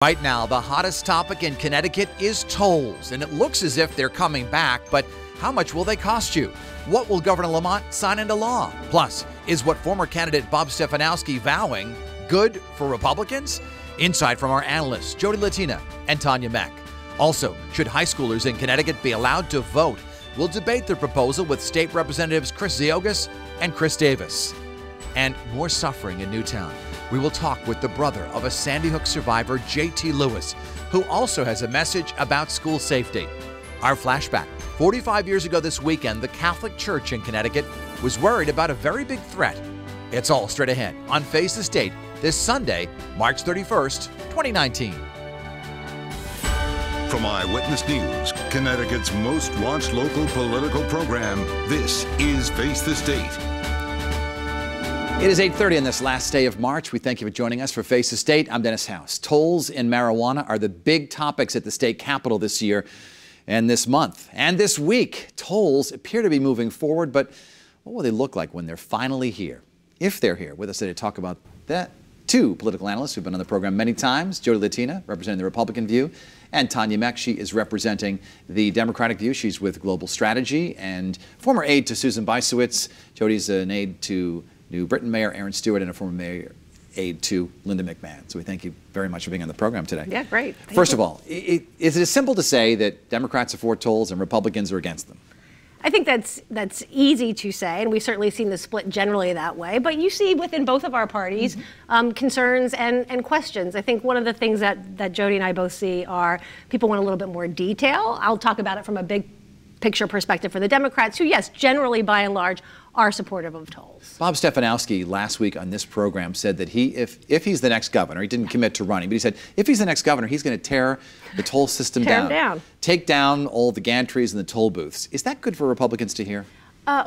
Right now, the hottest topic in Connecticut is tolls, and it looks as if they're coming back, but how much will they cost you? What will Governor Lamont sign into law? Plus, is what former candidate Bob Stefanowski vowing good for Republicans? Insight from our analysts, Jodi, Latina, and Tanya, Meck. Also, should high schoolers in Connecticut be allowed to vote? We'll debate the proposal with State Representatives Chris Ziogas and Chris Davis. And more suffering in Newtown. We will talk with the brother of a Sandy Hook survivor, J.T. Lewis, who also has a message about school safety. Our flashback. 45 years ago this weekend, the Catholic Church in Connecticut was worried about a very big threat. It's all straight ahead on Face the State this Sunday, March 31st, 2019. From Eyewitness News, Connecticut's most watched local political program, this is Face the State. It is 8:30 on this last day of March. We thank you for joining us for Face the State. I'm Dennis House. Tolls in marijuana are the big topics at the state capitol this year and this month. And this week, tolls appear to be moving forward, but what will they look like when they're finally here? If they're here. With us today to talk about that, two political analysts who've been on the program many times, Jodi Latina, representing the Republican view, and Tanya Meck. She is representing the Democratic view. She's with Global Strategy and former aide to Susan Bysowitz. Jodi's an aide to New Britain Mayor Aaron Stewart and a former mayor aide to Linda McMahon. So we thank you very much for being on the program today. Yeah, great. First of all, is it as simple to say that Democrats are for tolls and Republicans are against them? I think that's easy to say, and we've certainly seen the split generally that way. But you see within both of our parties concerns and questions. I think one of the things that Jodi and I both see are people want a little bit more detail. I'll talk about it from a big picture perspective for the Democrats, who, yes, generally by and large are supportive of tolls. Bob Stefanowski last week on this program said that if he's the next governor, he didn't commit to running, but he said if he's the next governor, he's going to tear the toll system down, take down all the gantries and the toll booths. Is that good for Republicans to hear?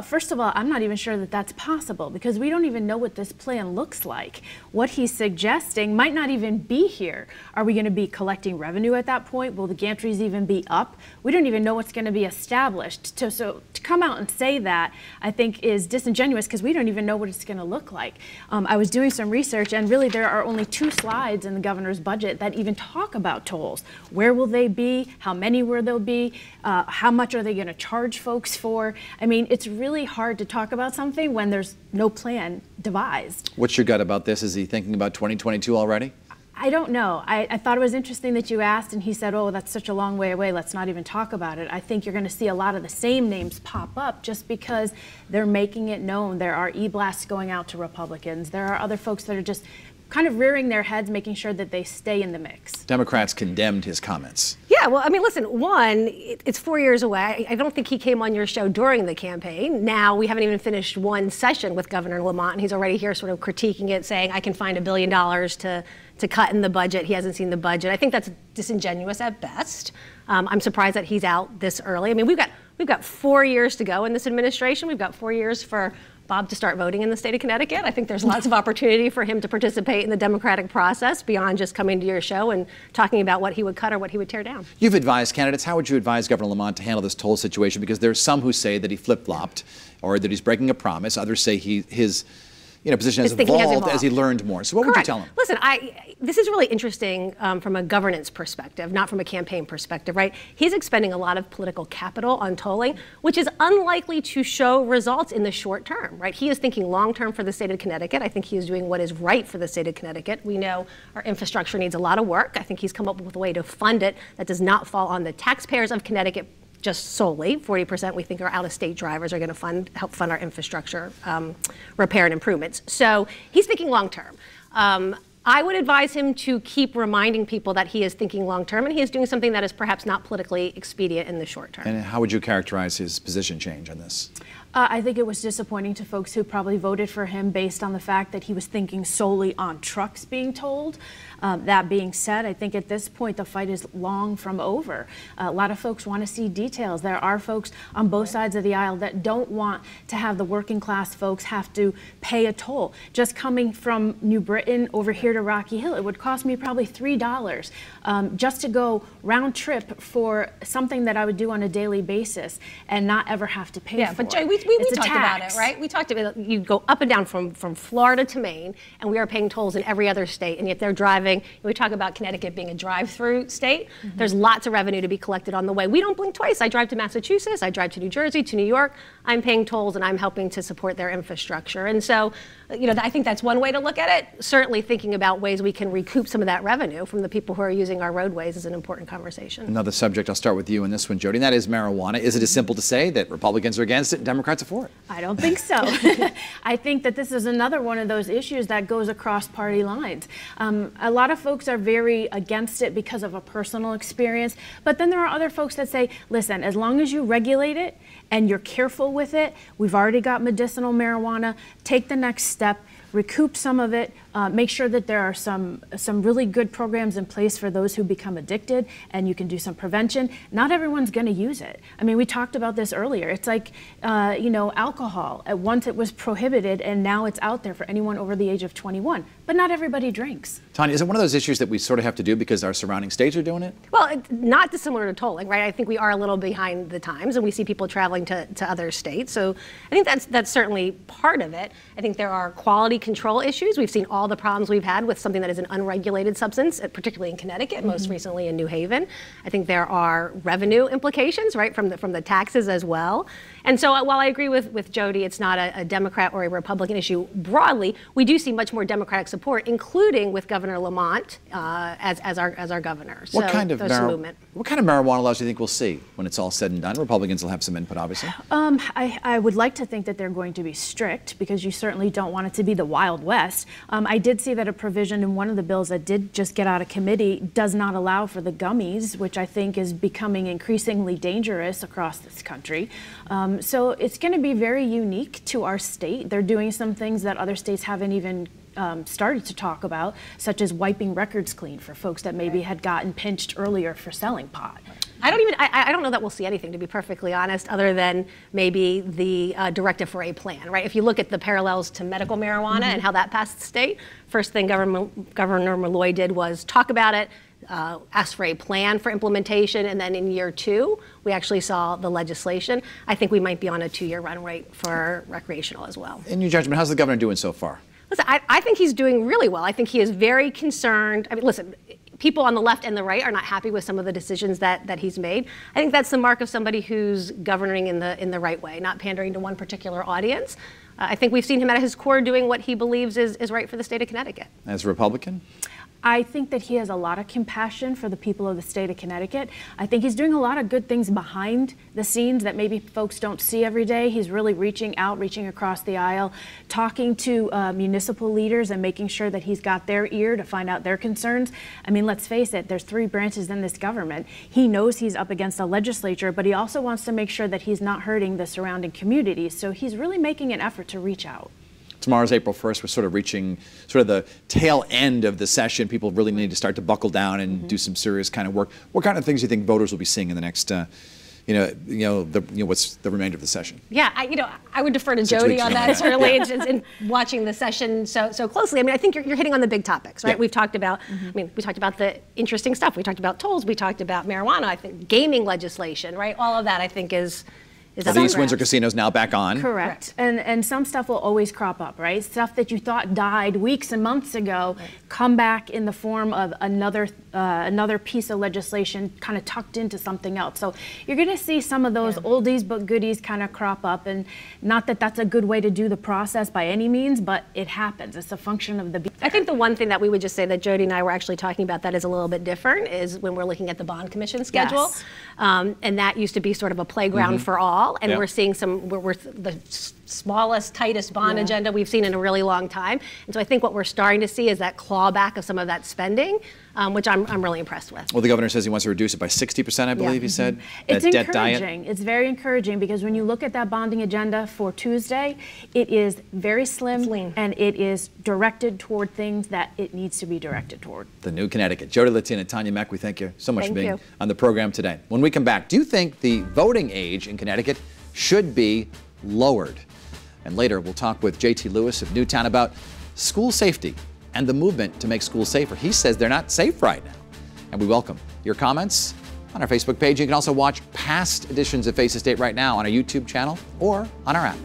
First of all, I'm not even sure that that's possible because we don't even know what this plan looks like. What he's suggesting might not even be here. Are we going to be collecting revenue at that point? Will the gantries even be up? We don't even know what's going to be established. So to come out and say that, I think, is disingenuous because we don't even know what it's going to look like. I was doing some research, and really there are only 2 slides in the governor's budget that even talk about tolls. Where will they be? How many will there be? How much are they going to charge folks for? I mean, it's really hard to talk about something when there's no plan devised. What's your gut about this? Is he thinking about 2022 already? I don't know. I thought it was interesting that you asked and he said, oh, that's such a long way away, let's not even talk about it. I think you're going to see a lot of the same names pop up just because they're making it known. There are e-blasts going out to Republicans. There are other folks that are just kind of rearing their heads, making sure that they stay in the mix. Democrats condemned his comments. Yeah, well, I mean, listen, one, it's 4 years away. I don't think he came on your show during the campaign. Now, we haven't even finished one session with Governor Lamont, and he's already here sort of critiquing it, saying, I can find $1 billion to cut in the budget. He hasn't seen the budget. I think that's disingenuous at best. I'm surprised that he's out this early. I mean, we've got 4 years to go in this administration. We've got 4 years for Bob to start voting in the state of Connecticut. I think there's lots of opportunity for him to participate in the democratic process beyond just coming to your show and talking about what he would cut or what he would tear down. You've advised candidates. How would you advise Governor Lamont to handle this toll situation? Because there's some who say that he flip-flopped or that he's breaking a promise. Others say his position has evolved as he learned more. So what would you tell him? Listen, this is really interesting from a governance perspective, not from a campaign perspective, right? He's expending a lot of political capital on tolling, which is unlikely to show results in the short term, right? He is thinking long term for the state of Connecticut. I think he is doing what is right for the state of Connecticut. We know our infrastructure needs a lot of work. I think he's come up with a way to fund it that does not fall on the taxpayers of Connecticut just solely. 40% we think our out-of-state drivers are going to help fund our infrastructure repair and improvements. So he's thinking long-term. I would advise him to keep reminding people that he is thinking long-term and he is doing something that is perhaps not politically expedient in the short term. And how would you characterize his position change on this? I think it was disappointing to folks who probably voted for him based on the fact that he was thinking solely on trucks being tolled. That being said, I think at this point the fight is long from over. A lot of folks want to see details. There are folks on both sides of the aisle that don't want to have the working class folks have to pay a toll. Just coming from New Britain over here to Rocky Hill, it would cost me probably $3 just to go round trip for something that I would do on a daily basis and not ever have to pay for. Yeah, but Jay, we talked about it, right? We talked about it. You go up and down from Florida to Maine, and we are paying tolls in every other state, and yet they're driving having, we talk about Connecticut being a drive-through state. There's lots of revenue to be collected on the way. We don't blink twice. I drive to Massachusetts, I drive to New Jersey, to New York. I'm paying tolls and I'm helping to support their infrastructure. And so, I think that's one way to look at it. Certainly thinking about ways we can recoup some of that revenue from the people who are using our roadways is an important conversation. Another subject, I'll start with you in this one, Jodi, and that is marijuana. Is it as simple to say that Republicans are against it and Democrats are for it? I don't think so. I think that this is another one of those issues that goes across party lines. A lot of folks are very against it because of a personal experience, but then there are other folks that say, listen, as long as you regulate it and you're careful with it, we've already got medicinal marijuana, take the next step, recoup some of it, make sure that there are some really good programs in place for those who become addicted, and you can do some prevention. Not everyone's going to use it. I mean, we talked about this earlier. It's like, alcohol. At once it was prohibited, and now it's out there for anyone over the age of 21. But not everybody drinks. Tanya, is it one of those issues that we sort of have to do because our surrounding states are doing it? Well, it's not dissimilar to tolling, right? I think we are a little behind the times, and we see people traveling to other states. So I think that's certainly part of it. I think there are quality control issues. We've seen all the problems we've had with something that is an unregulated substance, particularly in Connecticut, most recently in New Haven. I think there are revenue implications, right, from the taxes as well. And so while I agree with Jodi, it's not a Democrat or a Republican issue broadly, we do see much more Democratic support, including with Governor Lamont as our governor. What kind of marijuana laws do you think we'll see when it's all said and done? Republicans will have some input, obviously. I would like to think that they're going to be strict, because you certainly don't want it to be the Wild West. I did see that a provision in one of the bills that did just get out of committee does not allow for the gummies, which I think is becoming increasingly dangerous across this country. So it's going to be very unique to our state. They're doing some things that other states haven't even started to talk about, such as wiping records clean for folks that maybe had gotten pinched earlier for selling pot. I don't know that we'll see anything, to be perfectly honest, other than maybe the directive for a plan, right? If you look at the parallels to medical marijuana and how that passed the state, first thing Governor Malloy did was talk about it, asked for a plan for implementation, and then in year 2, we actually saw the legislation. I think we might be on a 2-year run rate for recreational as well. In your judgment, how's the governor doing so far? Listen, I think he's doing really well. I think he is very concerned. I mean, listen, people on the left and the right are not happy with some of the decisions that he's made. I think that's the mark of somebody who's governing in the right way, not pandering to one particular audience. I think we've seen him at his core doing what he believes is right for the state of Connecticut. As a Republican? I think that he has a lot of compassion for the people of the state of Connecticut. I think he's doing a lot of good things behind the scenes that maybe folks don't see every day. He's really reaching out, reaching across the aisle, talking to municipal leaders and making sure that he's got their ear to find out their concerns. I mean, let's face it, there's 3 branches in this government. He knows he's up against the legislature, but he also wants to make sure that he's not hurting the surrounding communities. So he's really making an effort to reach out. Tomorrow's April 1st. We're sort of reaching sort of the tail end of the session. People really need to start to buckle down and do some serious kind of work. What kind of things do you think voters will be seeing in the next, what's the remainder of the session? Yeah, I would defer to Jodi on that, certainly, in watching the session so closely. I mean, I think you're hitting on the big topics, right? Yeah. We've talked about, we talked about the interesting stuff. We talked about tolls. We talked about marijuana. I think gaming legislation, right? All of that, I think, is the East Windsor Casino's now back on. Correct. And some stuff will always crop up, right? Stuff that you thought died weeks and months ago come back in the form of another piece of legislation kind of tucked into something else. So you're going to see some of those oldies but goodies kind of crop up. And not that that's a good way to do the process by any means, but it happens. It's a function of the beat. I think the one thing that we would just say that Jodi and I were actually talking about that is a little bit different is when we're looking at the bond commission schedule. Yes. And that used to be sort of a playground for all. And we're seeing we're the smallest, tightest bond agenda we've seen in a really long time. And so I think what we're starting to see is that clawback of some of that spending, which I'm really impressed with. Well, the governor says he wants to reduce it by 60%, I believe he said. It's encouraging. It's very encouraging because when you look at that bonding agenda for Tuesday, it is very slim and it is directed toward things that it needs to be directed toward. The new Connecticut. Jodi, Latina, Tanya, Meck, we thank you so much for being on the program today. When we come back, do you think the voting age in Connecticut should be lowered? And later, we'll talk with J.T. Lewis of Newtown about school safety and the movement to make schools safer. He says they're not safe right now. And we welcome your comments on our Facebook page. You can also watch past editions of Face the State right now on our YouTube channel or on our app.